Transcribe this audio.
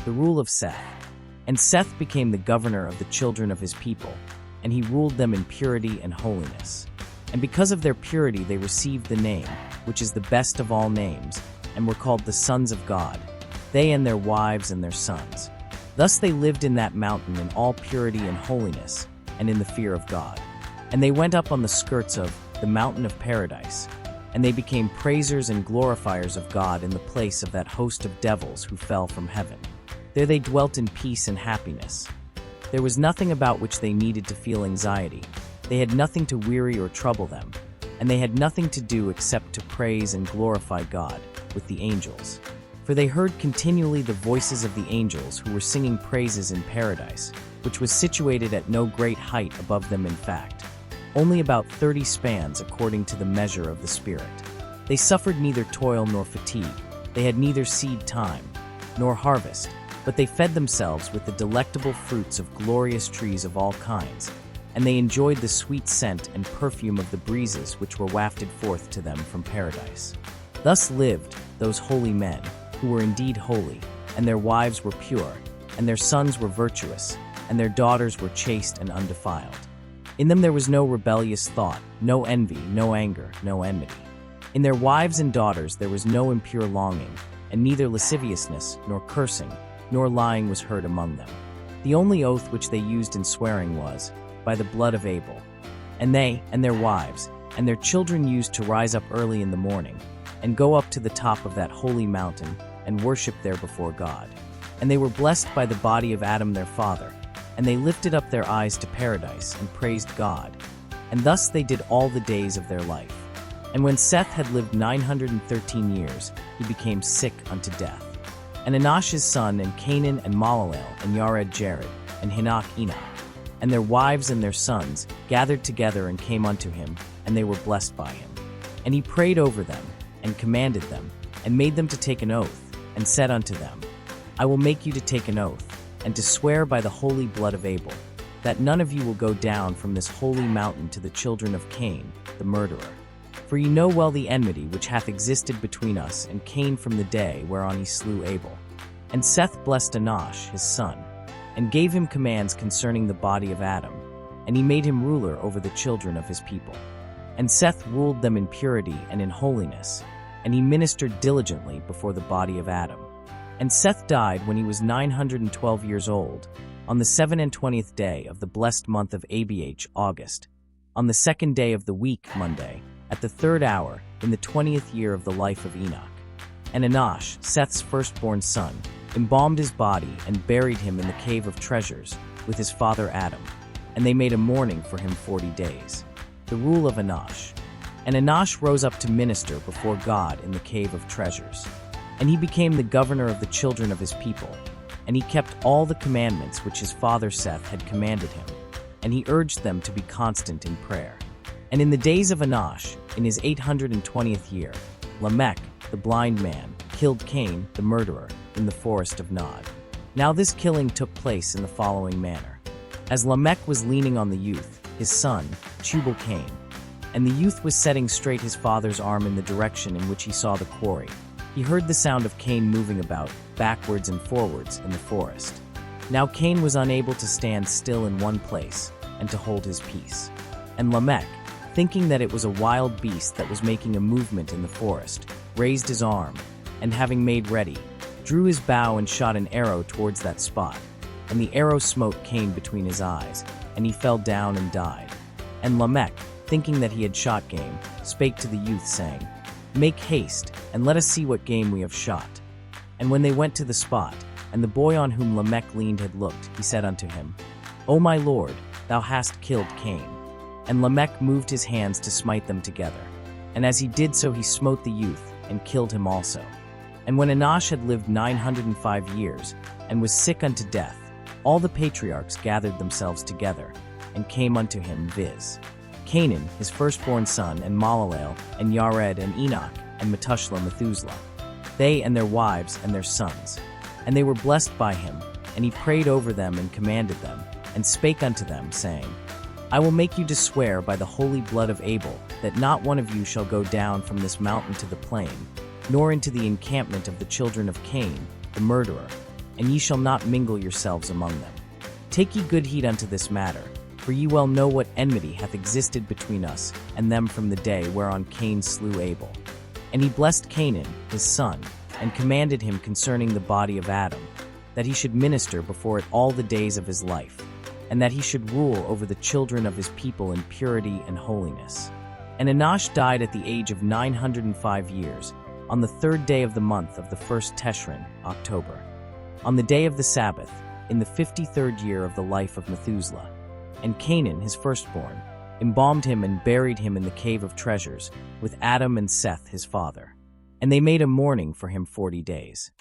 the rule of Seth. And Seth became the governor of the children of his people, and he ruled them in purity and holiness. And because of their purity they received the name, which is the best of all names, and were called the sons of God, they and their wives and their sons. Thus they lived in that mountain in all purity and holiness, and in the fear of God. And they went up on the skirts of the mountain of paradise, and they became praisers and glorifiers of God in the place of that host of devils who fell from heaven. There they dwelt in peace and happiness. There was nothing about which they needed to feel anxiety. They had nothing to weary or trouble them, and they had nothing to do except to praise and glorify God with the angels. For they heard continually the voices of the angels who were singing praises in paradise, which was situated at no great height above them in fact, only about 30 spans according to the measure of the Spirit. They suffered neither toil nor fatigue. They had neither seed time nor harvest, but they fed themselves with the delectable fruits of glorious trees of all kinds, and they enjoyed the sweet scent and perfume of the breezes which were wafted forth to them from paradise. Thus lived those holy men, who were indeed holy, and their wives were pure, and their sons were virtuous, and their daughters were chaste and undefiled. In them there was no rebellious thought, no envy, no anger, no enmity. In their wives and daughters there was no impure longing, and neither lasciviousness, nor cursing, nor lying was heard among them. The only oath which they used in swearing was, by the blood of Abel. And they, and their wives, and their children used to rise up early in the morning, and go up to the top of that holy mountain, and worship there before God. And they were blessed by the body of Adam their father, and they lifted up their eyes to paradise, and praised God. And thus they did all the days of their life. And when Seth had lived 913 years, he became sick unto death. And Anosh his son, and Canaan, and Malalel, and Yared Jared, and Henoch Enoch, and their wives and their sons, gathered together and came unto him, and they were blessed by him. And he prayed over them, and commanded them, and made them to take an oath, and said unto them, I will make you to take an oath, and to swear by the holy blood of Abel, that none of you will go down from this holy mountain to the children of Cain, the murderer. For ye know well the enmity which hath existed between us and Cain from the day whereon he slew Abel. And Seth blessed Anosh his son, and gave him commands concerning the body of Adam, and he made him ruler over the children of his people. And Seth ruled them in purity and in holiness, and he ministered diligently before the body of Adam. And Seth died when he was 912 years old, on the 27th day of the blessed month of Abh, August, on the 2nd day of the week, Monday, at the 3rd hour, in the 20th year of the life of Enoch. And Anosh, Seth's firstborn son, embalmed his body and buried him in the cave of treasures with his father Adam, and they made a mourning for him 40 days. The rule of Anosh. And Anosh rose up to minister before God in the cave of treasures. And he became the governor of the children of his people, and he kept all the commandments which his father Seth had commanded him, and he urged them to be constant in prayer. And in the days of Anosh, in his 820th year, Lamech, the blind man, killed Cain, the murderer, in the forest of Nod. Now this killing took place in the following manner. As Lamech was leaning on the youth, his son, Tubal-Cain, and the youth was setting straight his father's arm in the direction in which he saw the quarry, he heard the sound of Cain moving about, backwards and forwards, in the forest. Now Cain was unable to stand still in one place, and to hold his peace. And Lamech, thinking that it was a wild beast that was making a movement in the forest, raised his arm, and having made ready, drew his bow and shot an arrow towards that spot. And the arrow smote Cain between his eyes, and he fell down and died. And Lamech, thinking that he had shot game, spake to the youth, saying, Make haste, and let us see what game we have shot. And when they went to the spot, and the boy on whom Lamech leaned had looked, he said unto him, O my lord, thou hast killed Cain. And Lamech moved his hands to smite them together. And as he did so he smote the youth, and killed him also. And when Anosh had lived 905 years, and was sick unto death, all the patriarchs gathered themselves together, and came unto him, viz. Canaan, his firstborn son, and Malalel, and Yared, and Enoch, and Methuselah, they and their wives and their sons. And they were blessed by him, and he prayed over them and commanded them, and spake unto them, saying, I will make you to swear by the holy blood of Abel, that not one of you shall go down from this mountain to the plain, nor into the encampment of the children of Cain, the murderer, and ye shall not mingle yourselves among them. Take ye good heed unto this matter, for ye well know what enmity hath existed between us and them from the day whereon Cain slew Abel. And he blessed Canaan, his son, and commanded him concerning the body of Adam, that he should minister before it all the days of his life, and that he should rule over the children of his people in purity and holiness. And Anosh died at the age of 905 years, on the 3rd day of the month of the 1st Teshrin, October, on the day of the Sabbath, in the 53rd year of the life of Methuselah. And Canaan, his firstborn, embalmed him and buried him in the cave of treasures, with Adam and Seth his father. And they made a mourning for him 40 days.